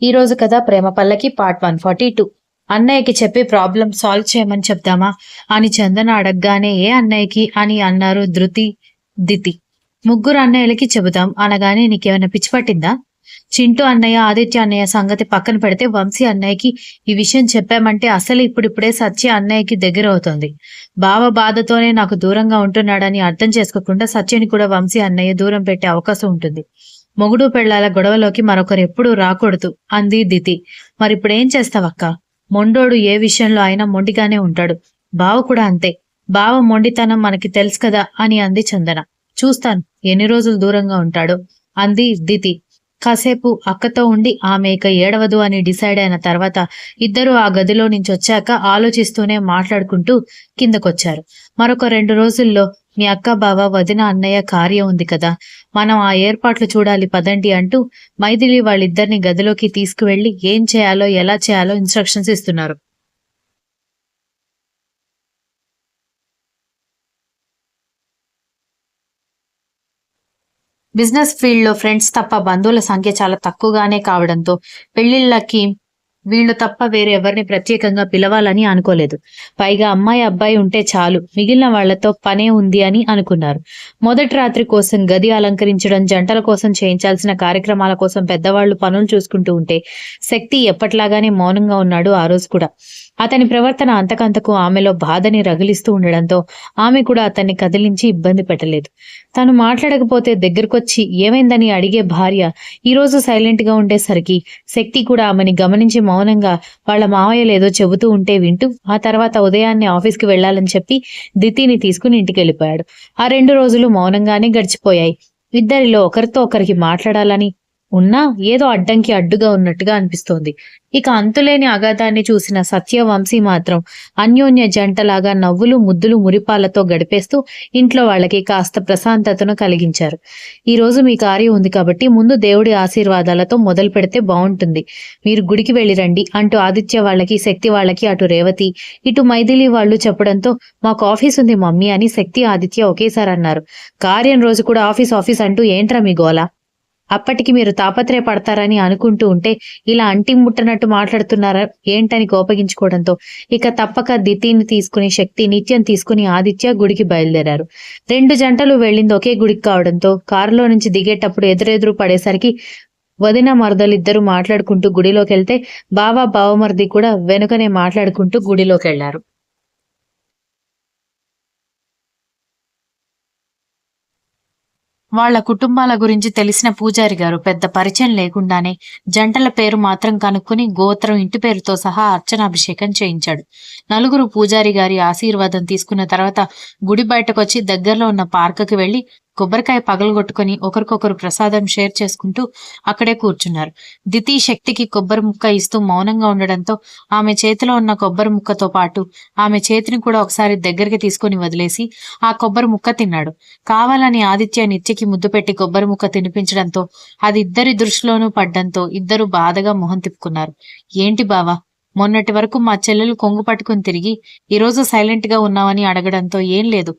ఈ రోజు కథ ప్రేమ పల్లకి పార్ట్ 142. అన్నయ్యకి చెప్పి ప్రాబ్లం సాల్వ్ చేయమని చెప్దామా అని చందన అడగగానే ఏ అన్నయ్యకి అని అన్నారు ధృతి, దితి. ముగ్గురు అన్నయ్యలకి చెబుదాం అనగానే నీకేమైనా పిచ్చి పట్టిందా? చింటూ అన్నయ్య, ఆదిత్య అన్నయ్య సంగతి పక్కన పెడితే వంశీ అన్నయ్యకి ఈ విషయం చెప్పామంటే అసలు ఇప్పుడిప్పుడే సత్య అన్నయ్యకి దగ్గర అవుతోంది. బావ బాధతోనే నాకు దూరంగా ఉంటున్నాడని అర్థం చేసుకోకుండా సత్యని కూడా వంశీ అన్నయ్య దూరం పెట్టే అవకాశం ఉంటుంది. మొగుడు పెళ్లాల గొడవలోకి మరొకరు ఎప్పుడూ రాకూడదు అంది దితి. మరిప్పుడేం చేస్తావక్క? మొండోడు ఏ విషయంలో అయినా మొండిగానే ఉంటాడు. బావ కూడా అంతే. బావ మొండితనం మనకి తెలుసు కదా అని అంది చందన. చూస్తాను ఎన్ని రోజులు దూరంగా ఉంటాడో అంది దితి. కాసేపు అక్కతో ఉండి ఆమె ఇక ఏడవదు అని డిసైడ్ అయిన తర్వాత ఇద్దరూ ఆ గదిలో నుంచి వచ్చాక ఆలోచిస్తూనే మాట్లాడుకుంటూ కిందకొచ్చారు. మరొక 2 రోజుల్లో మీ అక్క, బావ, వదిన, అన్నయ్య కార్యం ఉంది కదా, మనం ఆ ఏర్పాట్లు చూడాలి పదండి అంటూ మైథిలి వాళ్ళిద్దరిని గదిలోకి తీసుకువెళ్లి ఏం చేయాలో ఎలా చేయాలో ఇన్స్ట్రక్షన్స్ ఇస్తున్నారు. బిజినెస్ ఫీల్డ్ లో ఫ్రెండ్స్ తప్ప బంధువుల సంఖ్య చాలా తక్కువగానే కావడంతో పెళ్లిళ్ళకి వీళ్ళు తప్ప వేరే ఎవరిని ప్రత్యేకంగా పిలవాలని అనుకోలేదు. పైగా అమ్మాయి అబ్బాయి ఉంటే చాలు, మిగిలిన వాళ్లతో పనే ఉంది అని అనుకున్నారు. మొదటి రాత్రి కోసం గది అలంకరించడం, జంటల కోసం చేయించాల్సిన కార్యక్రమాల కోసం పెద్దవాళ్లు పనులు చూసుకుంటూ ఉంటే శక్తి ఎప్పట్లాగానే మౌనంగా ఉన్నాడు ఆ రోజు కూడా. అతని ప్రవర్తన అంతకంతకు ఆమెలో బాధని రగిలిస్తూ ఉండడంతో ఆమె కూడా అతన్ని కదిలించి ఇబ్బంది పెట్టలేదు. తను మాట్లాడకపోతే దగ్గరకొచ్చి ఏమైందని అడిగే భార్య ఈరోజు సైలెంట్ గా ఉండేసరికి శక్తి కూడా ఆమెని గమనించి మౌనంగా వాళ్ళ మావయ్య లేదో చెబుతూ ఉంటే వింటూ ఆ తర్వాత ఉదయాన్నే ఆఫీస్కి వెళ్లాలని చెప్పి దితిని తీసుకుని ఇంటికి వెళ్ళిపోయాడు. ఆ 2 రోజులు మౌనంగానే గడిచిపోయాయి. ఇద్దరిలో ఒకరితో ఒకరికి మాట్లాడాలని ఉన్నా ఏదో అడ్డంకి అడ్డుగా ఉన్నట్టుగా అనిపిస్తోంది. ఇక అంతులేని అగాధాన్ని చూసిన సత్యవంశీ మాత్రం అన్యోన్య జంటలాగా నవ్వులు ముద్దులు మురిపాలతో గడిపేస్తూ ఇంట్లో వాళ్ళకి కాస్త ప్రశాంతతను కలిగించారు. ఈ రోజు మీ కార్యం ఉంది కాబట్టి ముందు దేవుడి ఆశీర్వాదాలతో మొదలు పెడితే బాగుంటుంది. మీరు గుడికి వెళ్ళిరండి అంటూ ఆదిత్య వాళ్ళకి, శక్తి వాళ్ళకి, అటు రేవతి ఇటు మైథిలి వాళ్ళు చెప్పడంతో మాకు ఆఫీస్ ఉంది మమ్మీ అని శక్తి, ఆదిత్య ఒకేసారి అన్నారు. కార్యం రోజు కూడా ఆఫీస్ ఆఫీస్ అంటూ ఏంట్రా మీ గోల? అప్పటికి మీరు తాపత్రయపడతారని అనుకుంటూ ఉంటే ఇలా అంటి ముట్టనట్టు మాట్లాడుతున్నారా ఏంటని కోపగించుకోవడంతో ఇక తప్పక దితిని తీసుకుని శక్తి, నిత్యం తీసుకుని ఆదిత్య గుడికి బయలుదేరారు. 2 జంటలు వెళ్ళింది ఒకే గుడికి కావడంతో కారులో నుంచి దిగేటప్పుడు ఎదురెదురు పడేసరికి వదిన మరదలిద్దరూ మాట్లాడుకుంటూ గుడిలోకెళ్తే బావ, బావమర్ది కూడా వెనుకనే మాట్లాడుకుంటూ గుడిలోకెళ్లారు. వాళ్ల కుటుంబాల గురించి తెలిసిన పూజారి గారు పెద్ద పరిచయం లేకుండానే జంటల పేరు మాత్రం కనుక్కుని గోత్రం, ఇంటి పేరుతో సహా అర్చనాభిషేకం చేయించాడు. 4 పూజారి గారి ఆశీర్వాదం తీసుకున్న తర్వాత గుడి బయటకొచ్చి దగ్గరలో ఉన్న పార్కుకి వెళ్లి కొబ్బరికాయ పగలగొట్టుకుని ఒకరికొకరు ప్రసాదం షేర్ చేసుకుంటూ అక్కడే కూర్చున్నారు. దితి శక్తికి కొబ్బరి ముక్క ఇస్తూ మౌనంగా ఉండడంతో ఆమె చేతిలో ఉన్న కొబ్బరి ముక్కతో పాటు ఆమె చేతిని కూడా ఒకసారి దగ్గరికి తీసుకుని వదిలేసి ఆ కొబ్బరి ముక్క తిన్నాడు. కావాలని ఆదిత్య నిత్యకి ముద్దు పెట్టి కొబ్బరి ముక్క తినిపించడంతో అది ఇద్దరి దృష్టిలోనూ పడ్డంతో ఇద్దరు బాధగా మొహం తిప్పుకున్నారు. ఏంటి బావా, మొన్నటి వరకు మా చెల్లెలు కొంగు పట్టుకుని తిరిగి ఈరోజు సైలెంట్ గా ఉన్నావని అడగడంతో ఏం లేదు,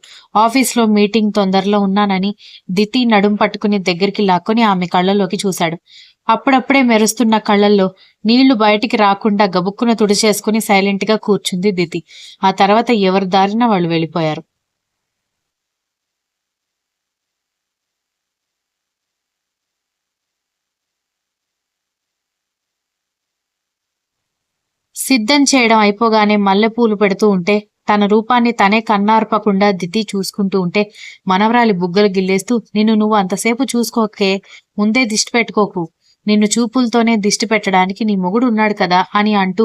ఆఫీస్లో మీటింగ్ తొందరలో ఉన్నానని దితి నడుం పట్టుకుని దగ్గరికి లాక్కొని ఆమె కళ్ళలోకి చూశాడు. అప్పుడప్పుడే మెరుస్తున్న కళ్ళల్లో నీళ్లు బయటికి రాకుండా గబుక్కున తుడిచేసుకుని సైలెంట్ గా కూర్చుంది దితి. ఆ తర్వాత ఎవరి దారిన వాళ్ళు వెళ్ళిపోయారు. సిద్ధం చేయడం అయిపోగానే మల్లెపూలు పెడుతూ ఉంటే తన రూపాన్ని తనే కన్నార్పకుండా దితి చూసుకుంటూ ఉంటే మనవరాలి బుగ్గలు గిల్లేస్తూ నిన్ను నువ్వు అంతసేపు చూసుకోకే, ముందే దిష్టి పెట్టుకోకు, నిన్ను చూపులతోనే దిష్టి పెట్టడానికి నీ మొగుడు ఉన్నాడు కదా అని అంటూ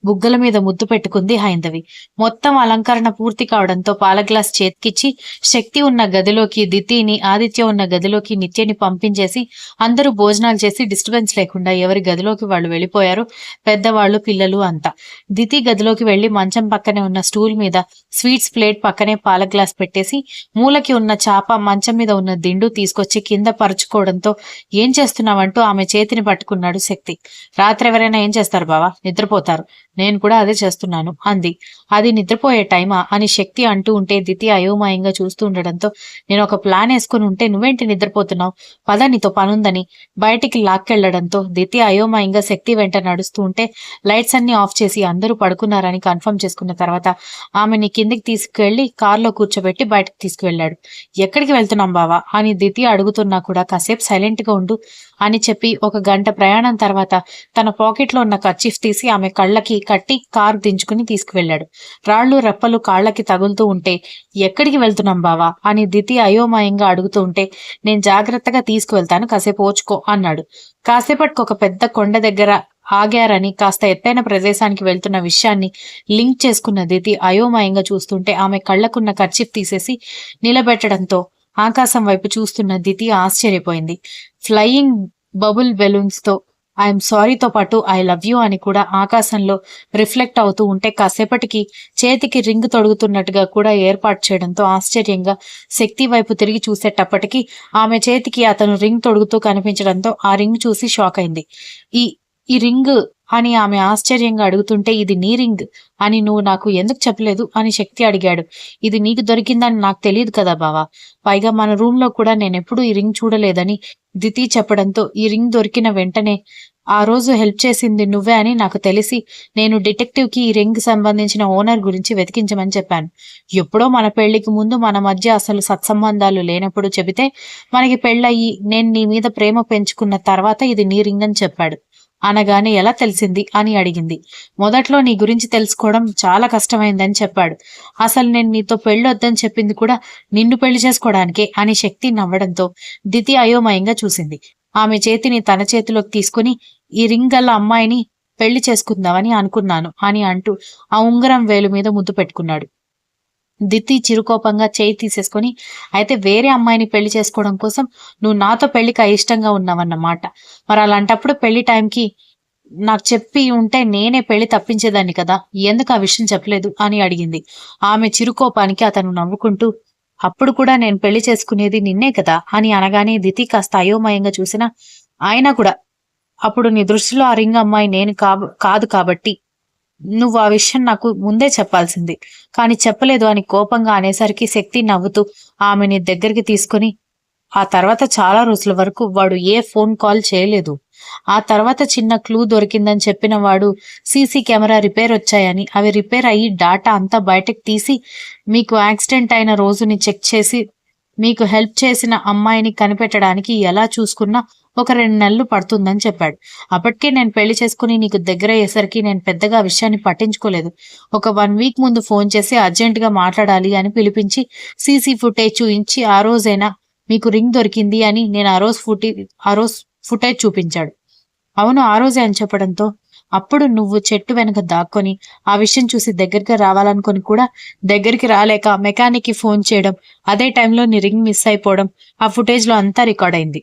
బుగ్గల మీద ముద్దు పెట్టుకుంది హైందవి. మొత్తం అలంకరణ పూర్తి కావడంతో పాల గ్లాస్ చేతికిచ్చి శక్తి ఉన్న గదిలోకి దితిని, ఆదిత్య ఉన్న గదిలోకి నిత్యని పంపించేసి అందరూ భోజనాలు చేసి డిస్టర్బెన్స్ లేకుండా ఎవరి గదిలోకి వాళ్ళు వెళ్ళిపోయారు, పెద్దవాళ్ళు, పిల్లలు అంతా. దితి గదిలోకి వెళ్లి మంచం పక్కనే ఉన్న స్టూల్ మీద స్వీట్స్ ప్లేట్ పక్కనే పాల గ్లాస్ పెట్టేసి మూలకి ఉన్న చాప, మంచం మీద ఉన్న దిండు తీసుకొచ్చి కింద పరుచుకోవడంతో ఏం చేస్తున్నావంటూ ఆమె చేతి చేతిని పట్టుకున్నాడు శక్తి. రాత్రి ఎవరైనా ఏం చేస్తారు బావా? నిద్రపోతారు. నేను కూడా అదే చేస్తున్నాను అంది. అది నిద్రపోయే టైమా అని శక్తి అంటూ ఉంటే దితి అయోమయంగా చూస్తూ ఉండడంతో, నేను ఒక ప్లాన్ వేసుకుని ఉంటే నువ్వేంటి నిద్రపోతున్నావు? పద నీతో పనుందని బయటికి లాక్కెళ్లడంతో దితి అయోమయంగా శక్తి వెంట నడుస్తూ ఉంటే లైట్స్ అన్ని ఆఫ్ చేసి అందరూ పడుకున్నారని కన్ఫర్మ్ చేసుకున్న తర్వాత ఆమెని కిందికి తీసుకువెళ్లి కారులో కూర్చోబెట్టి బయటకు తీసుకువెళ్లాడు. ఎక్కడికి వెళ్తున్నాం బావా అని దితి అడుగుతున్నా కూడా కాసేపు సైలెంట్ గా ఉండు అని చెప్పి 1 గంట ప్రయాణం తర్వాత తన పాకెట్లో ఉన్న కర్చీఫ్ తీసి ఆమె కళ్ళకి కట్టి కారు దించుకుని తీసుకువెళ్లాడు. రాళ్లు రెప్పలు కాళ్లకి తగులుతూ ఉంటే ఎక్కడికి వెళ్తున్నాం బావా అని దితి అయోమయంగా అడుగుతూ ఉంటే, నేను జాగ్రత్తగా తీసుకువెళ్తాను, కాసేపు ఓచుకో అన్నాడు. కాసేపటికి ఒక పెద్ద కొండ దగ్గర ఆగారని కాస్త ఎత్తైన ప్రదేశానికి వెళ్తున్న విషయాన్ని లింక్ చేసుకున్న దితి అయోమయంగా చూస్తుంటే ఆమె కళ్లకున్న కర్చీఫ్ తీసేసి నిలబెట్టడంతో ఆకాశం వైపు చూస్తున్న దితి ఆశ్చర్యపోయింది. ఫ్లయింగ్ బబుల్ బెలూన్స్ తో ఐఎమ్ సారీతో పాటు ఐ లవ్ యూ అని కూడా ఆకాశంలో రిఫ్లెక్ట్ అవుతూ ఉంటే కాసేపటికి చేతికి రింగ్ తొడుగుతున్నట్టుగా కూడా ఏర్పాటు చేయడంతో ఆశ్చర్యంగా శక్తి వైపు తిరిగి చూసేటప్పటికి ఆమె చేతికి అతను రింగ్ తొడుగుతూ కనిపించడంతో ఆ రింగ్ చూసి షాక్ అయింది. ఈ రింగ్ అని ఆమె ఆశ్చర్యంగా అడుగుతుంటే, ఇది నీ రింగ్ అని నువ్వు నాకు ఎందుకు చెప్పలేదు అని శక్తి అడిగాడు. ఇది నీకు దొరికిందని నాకు తెలియదు కదా బావా, పైగా మన రూమ్ లో కూడా నేనెప్పుడూ ఈ రింగ్ చూడలేదని దితి చెప్పడంతో, ఈ రింగ్ దొరికిన వెంటనే ఆ రోజు హెల్ప్ చేసింది నువ్వే అని నాకు తెలిసి నేను డిటెక్టివ్ కి ఈ రింగ్ సంబంధించిన ఓనర్ గురించి వెతికించమని చెప్పాను. ఎప్పుడో మన పెళ్లికి ముందు మన మధ్య అసలు సత్సంబంధాలు లేనప్పుడు చెబితే మనకి పెళ్ళయి నేను నీ మీద ప్రేమ పెంచుకున్న తర్వాత ఇది నీ రింగ్ అని చెప్పాడు. అనగానే ఎలా తెలిసింది అని అడిగింది. మొదట్లో నీ గురించి తెలుసుకోవడం చాలా కష్టమైందని చెప్పాడు. అసలు నేను నీతో పెళ్ళొద్దని చెప్పింది కూడా నిన్ను పెళ్లి చేసుకోవడానికే అని శక్తి నవ్వడంతో దితి అయోమయంగా చూసింది. ఆమె చేతిని తన చేతిలోకి తీసుకుని, ఈ రింగ్ గల అమ్మాయిని పెళ్లి చేసుకుందామని అనుకున్నాను అని అంటూ ఆ ఉంగరం వేలు మీద ముద్దు పెట్టుకున్నాడు. దితి చిరుకోపంగా చేయి తీసేసుకుని, అయితే వేరే అమ్మాయిని పెళ్లి చేసుకోవడం కోసం నువ్వు నాతో పెళ్లికి అయిష్టంగా ఉన్నావన్నమాట. మరి అలాంటప్పుడు పెళ్లి టైంకి నాకు చెప్పి ఉంటే నేనే పెళ్లి తప్పించేదాన్ని కదా, ఎందుకు ఆ విషయం చెప్పలేదు అని అడిగింది. ఆమె చిరుకోపానికి అతను నవ్వుకుంటూ, అప్పుడు కూడా నేను పెళ్లి చేసుకునేది నిన్నే కదా అని అనగానే దితి కాస్త అయోమయంగా చూసినా, అయినా కూడా అప్పుడు నీ దృష్టిలో ఆ రింగ్ అమ్మాయి నేను కాదు కాబట్టి నువ్వు ఆ విషయం నాకు ముందే చెప్పాల్సింది, కానీ చెప్పలేదు అని కోపంగా అనేసరికి శక్తి నవ్వుతూ ఆమెని దగ్గరికి తీసుకుని, ఆ తర్వాత చాలా రోజుల వరకు వాడు ఏ ఫోన్ కాల్ చేయలేదు. ఆ తర్వాత చిన్న క్లూ దొరికిందని చెప్పిన వాడు సీసీ కెమెరా రిపేర్ వచ్చాయని, అవి రిపేర్ అయ్యి డాటా అంతా బయటకు తీసి మీకు యాక్సిడెంట్ అయిన రోజుని చెక్ చేసి మీకు హెల్ప్ చేసిన అమ్మాయిని కనిపెట్టడానికి ఎలా చూసుకున్నా ఒక 2 నెలలు పడుతుందని చెప్పాడు. అప్పటికే నేను పెళ్లి చేసుకుని నీకు దగ్గర అయ్యేసరికి నేను పెద్దగా ఆ విషయాన్ని పట్టించుకోలేదు. ఒక 1 వీక్ ముందు ఫోన్ చేసి అర్జెంటుగా మాట్లాడాలి అని పిలిపించి సీసీ ఫుటేజ్ చూయించి, ఆ రోజైనా మీకు రింగ్ దొరికింది అని నేను ఆ రోజు ఫుటేజ్ చూపించాడు. అవును, ఆ రోజే అని చెప్పడంతో, అప్పుడు నువ్వు చెట్టు వెనక దాక్కొని ఆ విషయం చూసి దగ్గరికి రావాలనుకొని కూడా దగ్గరికి రాలేక మెకానిక్ కి ఫోన్ చేయడం, అదే టైంలో నీ రింగ్ మిస్ అయిపోవడం ఆ ఫుటేజ్ లో అంతా రికార్డ్ అయింది.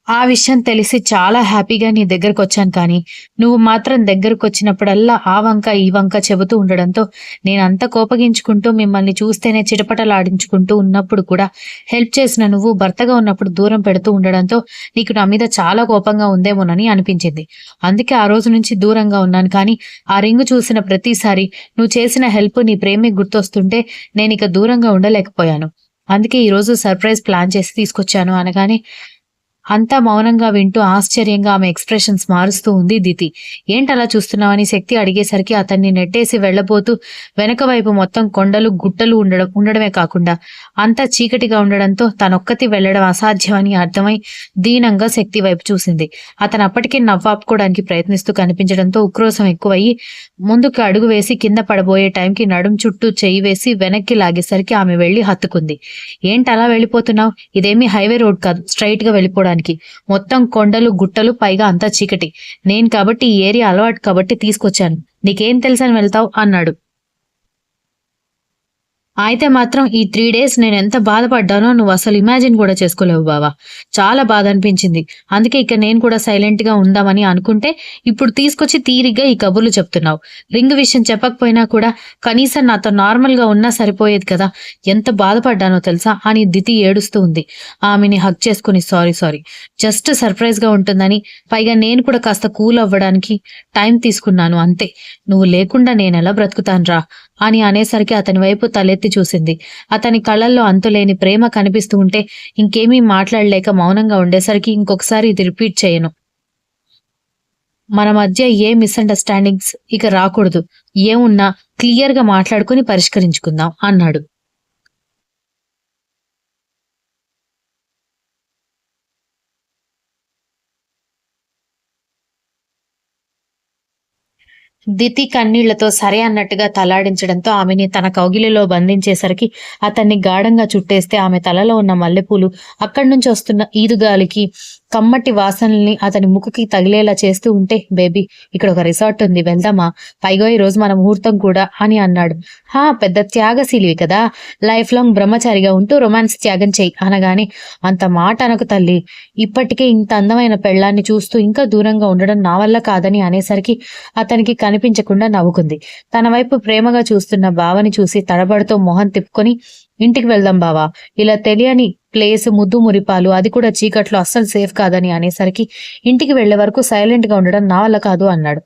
ఆ విషయం తెలిసి చాలా హ్యాపీగా నీ దగ్గరకు వచ్చాను, కానీ నువ్వు మాత్రం దగ్గరకు వచ్చినప్పుడల్లా ఆ వంక ఈ వంక చెబుతూ ఉండడంతో నేనంత కోపగించుకుంటూ మిమ్మల్ని చూస్తేనే చిటపటలాడించుకుంటూ ఉన్నప్పుడు కూడా హెల్ప్ చేసిన నువ్వు భర్తగా ఉన్నప్పుడు దూరం పెడుతూ ఉండడంతో నీకు నా మీద చాలా కోపంగా ఉందేమోనని అనిపించింది. అందుకే ఆ రోజు నుంచి దూరంగా ఉన్నాను. కానీ ఆ రింగు చూసిన ప్రతిసారి నువ్వు చేసిన హెల్ప్, నీ ప్రేమే గుర్తొస్తుంటే నేను ఇక దూరంగా ఉండలేకపోయాను. అందుకే ఈరోజు సర్ప్రైజ్ ప్లాన్ చేసి తీసుకొచ్చాను అనగానే అంతా మౌనంగా వింటూ ఆశ్చర్యంగా ఆమె ఎక్స్ప్రెషన్స్ మారుస్తూ ఉంది దితి. ఏంటలా చూస్తున్నావని శక్తి అడిగేసరికి అతన్ని నెట్టేసి వెళ్లబోతూ వెనక వైపు మొత్తం కొండలు గుట్టలు ఉండడమే కాకుండా అంతా చీకటిగా ఉండడంతో తనొక్కతి వెళ్లడం అసాధ్యమని అర్థమై దీనంగా శక్తి వైపు చూసింది. అతను అప్పటికే నవ్వాపుకోవడానికి ప్రయత్నిస్తూ కనిపించడంతో ఉక్రోషం ఎక్కువయ్యి ముందుకు అడుగు వేసి కింద పడబోయే టైంకి నడుం చుట్టూ చెయ్యి వేసి వెనక్కి లాగేసరికి ఆమె వెళ్లి హత్తుకుంది. ఏంటలా వెళ్ళిపోతున్నావు? ఇదేమీ హైవే రోడ్ కాదు, స్ట్రైట్ గా వెళ్ళిపోవడానికి. మొత్తం కొండలు గుట్టలు, పైగా అంతా చీకటి. నేను కాబట్టి ఈ ఏరియా అలవాటు కాబట్టి తీసుకొచ్చాను, నీకేం తెలుసని వెళ్తావు అన్నాడు. అయితే మాత్రం ఈ 3 డేస్ నేనెంత బాధపడ్డానో నువ్వసలు ఇమాజిన్ కూడా చేసుకోలేవు బావ. చాలా బాధ అనిపించింది. అందుకే ఇక నేను కూడా సైలెంట్‌గా ఉందామని అనుకుంటే, ఇప్పుడు తీసుకొచ్చి తీరిగ్గా ఈ కబుర్లు చెప్తున్నావు. రింగ్ విషయం చెప్పకపోయినా కూడా కనీసం నాతో నార్మల్‌గా ఉన్నా సరిపోయేది కదా! ఎంత బాధపడ్డానో తెలుసా? అని దితి ఏడుస్తూ ఉంది. ఆమెని హగ్ చేసుకొని సారీ. జస్ట్ సర్ప్రైజ్‌గా ఉంటుందని, పైగా నేను కూడా కాస్త కూల్ అవ్వడానికి టైం తీసుకున్నాను అంతే. నువ్వు లేకుండా నేనెలా బ్రతుకుతానురా? అని అనేసరికి అతని వైపు తలెత్తి చూసింది. అతని కళ్ళల్లో అంతులేని ప్రేమ కనిపిస్తూ ఉంటే ఇంకేమీ మాట్లాడలేక మౌనంగా ఉండేసరికి ఇంకొకసారి ఇది రిపీట్ చేయను. మన మధ్య ఏ మిస్‌అండర్‌స్టాండింగ్స్ ఇక రాకూడదు. ఏమున్నా క్లియర్‌గా మాట్లాడుకొని పరిష్కరించుకుందాం అన్నాడు. దితి కన్నీళ్లతో సరే అన్నట్టుగా తలాడించడంతో ఆమెని తన కౌగిలిలో బంధించేసరికి అతన్ని గాఢంగా చుట్టేస్తే ఆమె తలలో ఉన్న మల్లెపూలు అక్కడి నుంచి వస్తున్న ఈదుగాలికి కమ్మటి వాసనల్ని అతని ముక్కుకి తగిలేలా చేస్తూ ఉంటే, బేబీ ఇక్కడ ఒక రిసార్ట్ ఉంది వెళ్దామా? పైగా ఈ రోజు మన ముహూర్తం కూడా అని అన్నాడు. హా, పెద్ద త్యాగశీలివి కదా, లైఫ్ లాంగ్ బ్రహ్మచారిగా ఉంటూ రొమాన్స్ త్యాగం చెయ్యి అనగానే, అంత మాట అనకు తల్లి, ఇప్పటికే ఇంత అందమైన పెళ్ళాన్ని చూస్తూ ఇంకా దూరంగా ఉండడం నా వల్ల కాదని అనేసరికి అతనికి కనిపించకుండా నవ్వుకుంది. తన వైపు ప్రేమగా చూస్తున్న బావని చూసి తడబడుతూ మొహం తిప్పుకొని, ఇంటికి వెళ్దాం బావా, ఇలా తెలియని ప్లేస్, ముద్దు మురిపాలు, అది కూడా చీకట్లో అస్సలు సేఫ్ కాదని అనేసరికి ఇంటికి వెళ్లే వరకు సైలెంట్ గా ఉండడం నా వల్ల కాదు అన్నాడు.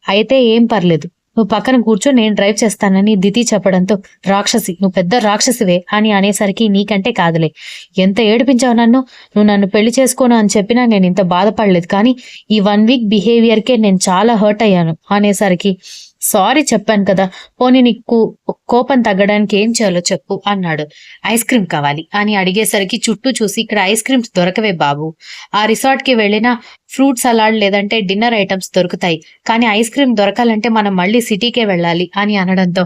అయితే ఏం పర్లేదు, నువ్వు పక్కన కూర్చో, నేను డ్రైవ్ చేస్తానని దితి చెప్పడంతో, రాక్షసి, నువ్వు పెద్ద రాక్షసివే అని అనేసరికి, నీకంటే కాదులే, ఎంత ఏడిపించావు నన్ను, నువ్వు నన్ను పెళ్లి చేసుకోను అని చెప్పినా నేను ఇంత బాధపడలేదు, కానీ ఈ 1 వీక్ బిహేవియర్కే నేను చాలా హర్ట్ అయ్యాను అనేసరికి, సారీ చెప్పాను కదా, పోనీ నీకు కోపం తగ్గడానికి ఏం చేయాలో చెప్పు అన్నాడు. ఐస్ క్రీమ్ కావాలి అని అడిగేసరికి చుట్టూ చూసి, ఇక్కడ ఐస్ క్రీమ్స్ దొరకవే బాబు, ఆ రిసార్ట్ కి వెళ్ళినా ఫ్రూట్ సలాడ్ లేదంటే డిన్నర్ ఐటమ్స్ దొరుకుతాయి, కానీ ఐస్ క్రీమ్ దొరకాలంటే మనం మళ్ళీ సిటీకే వెళ్ళాలి అని అనడంతో,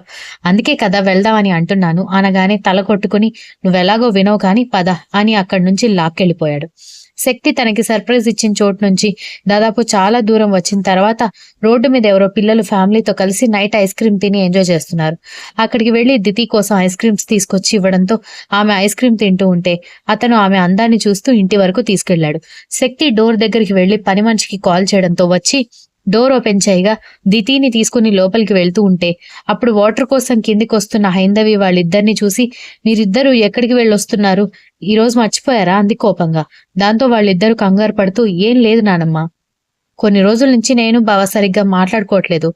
అందుకే కదా వెళ్దామని అంటున్నాను అనగానే తల కొట్టుకుని, నువ్వెలాగో వినవు కానీ పద అని అక్కడి నుంచి లాక్కెళ్ళిపోయాడు. శక్తి తనకి సర్ప్రైజ్ ఇచ్చిన చోటు నుంచి దాదాపు చాలా దూరం వచ్చిన తర్వాత రోడ్డు మీద ఎవరో పిల్లలు ఫ్యామిలీతో కలిసి నైట్ ఐస్ క్రీమ్ తిని ఎంజాయ్ చేస్తున్నారు. అక్కడికి వెళ్లి దితి కోసం ఐస్ క్రీమ్స్ తీసుకొచ్చి ఇవ్వడంతో ఆమె ఐస్ క్రీమ్ తింటూ ఉంటే అతను ఆమె అందాన్ని చూస్తూ ఇంటి వరకు తీసుకెళ్లాడు. శక్తి డోర్ దగ్గరికి వెళ్లి పని మనిషికి కాల్ చేయడంతో వచ్చి డోర్ ఓపెన్ చేయగా దితిని తీసుకుని లోపలికి వెళ్తూ ఉంటే, అప్పుడు వాటర్ కోసం కిందికి వస్తున్న హైందవి వాళ్ళిద్దరిని చూసి, మీరిద్దరూ ఎక్కడికి వెళ్ళొస్తున్నారు, ఈ రోజు మర్చిపోయారా అంది కోపంగా. దాంతో వాళ్ళిద్దరూ కంగారు పడుతూ, ఏం లేదు నానమ్మ, కొన్ని రోజుల నుంచి నేను బావ సరిగ్గా మాట్లాడుకోవట్లేదు,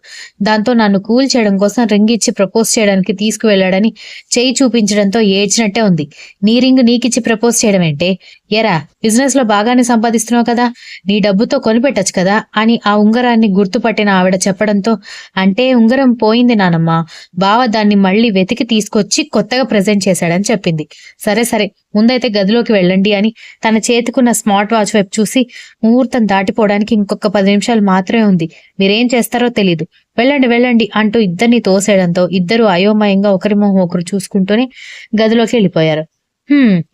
దాంతో నన్ను కూల్ చేయడం కోసం రింగ్ ఇచ్చి ప్రపోజ్ చేయడానికి తీసుకువెళ్ళాడని చేయి చూపించడంతో ఏడ్చినట్టే ఉంది. నీ రింగ్ నీకిచ్చి ప్రపోజ్ చేయడం ఏంటే, ఎరా బిజినెస్ లో బాగానే సంపాదిస్తున్నావు కదా, నీ డబ్బుతో కొనిపెట్టచ్చు కదా అని ఆ ఉంగరాన్ని గుర్తుపట్టిన ఆవిడ చెప్పడంతో, అంటే ఉంగరం పోయింది నానమ్మ, బావ దాన్ని మళ్ళీ వెతికి తీసుకొచ్చి కొత్తగా ప్రెజెంట్ చేశాడని చెప్పింది. సరే ముందైతే గదిలోకి వెళ్ళండి అని తన చేతికున్న స్మార్ట్ వాచ్ వైపు చూసి, ముహూర్తం దాటిపోవడానికి ఇంకొక 10 నిమిషాలు మాత్రమే ఉంది, మీరేం చేస్తారో తెలీదు, వెళ్ళండి అంటూ ఇద్దరిని తోసేయడంతో ఇద్దరు అయోమయంగా ఒకరి మొహం ఒకరు చూసుకుంటూనే గదిలోకి వెళ్ళిపోయారు.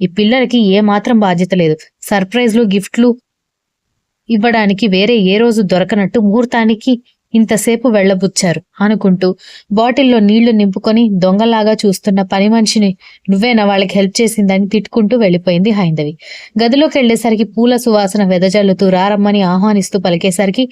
ఈ పిల్లలకి ఏ మాత్రం బాధ్యత లేదు, సర్ప్రైజ్లు గిఫ్ట్లు ఇవ్వడానికి వేరే ఏ రోజు దొరకనట్టు ముహూర్తానికి ఇంతసేపు వెళ్లబుచ్చారు అనుకుంటూ బాటిల్లో నీళ్లు నింపుకొని దొంగలాగా చూస్తున్న పని మనిషిని, నువ్వేనా వాళ్ళకి హెల్ప్ చేసిందని తిట్టుకుంటూ వెళ్లిపోయింది హైందవి. గదిలోకి వెళ్లేసరికి పూల సువాసన వెదజల్లుతూ రారమ్మని ఆహ్వానిస్తూ పలికేసరికి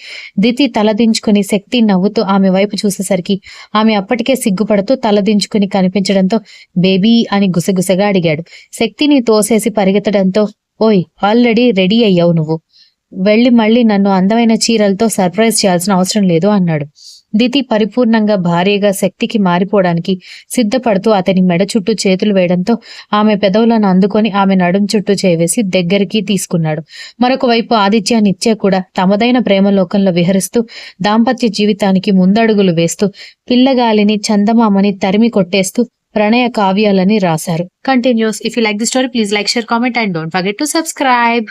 దితి తలదించుకుని శక్తి నవ్వుతూ ఆమె వైపు చూసేసరికి ఆమె అప్పటికే సిగ్గుపడుతూ తలదించుకుని కనిపించడంతో, బేబీ అని గుసగుసగా అడిగాడు. శక్తిని తోసేసి పరిగెత్తడంతో, ఓయ్ ఆల్రెడీ రెడీ అయ్యావు నువ్వు, వెళ్లి మళ్ళీ నన్ను అందమైన చీరలతో సర్ప్రైజ్ చేయాల్సిన అవసరం లేదు అన్నాడు. దితి పరిపూర్ణంగా భార్యగా శక్తికి మారిపోవడానికి సిద్ధపడుతూ అతని మెడ చుట్టూ చేతులు వేయడంతో ఆమె పెదవులను అందుకొని ఆమె నడుం చుట్టూ చేవేసి దగ్గరికి తీసుకున్నాడు. మరొక వైపు ఆదిత్య, నిత్య కూడా తమదైన ప్రేమలోకంలో విహరిస్తూ దాంపత్య జీవితానికి ముందడుగులు వేస్తూ పిల్లగాలిని, చందమామని తరిమి కొట్టేస్తూ ప్రణయ కావ్యాలని రాశారు. Continuous. If you like the story, please like, share, comment and don't forget to subscribe.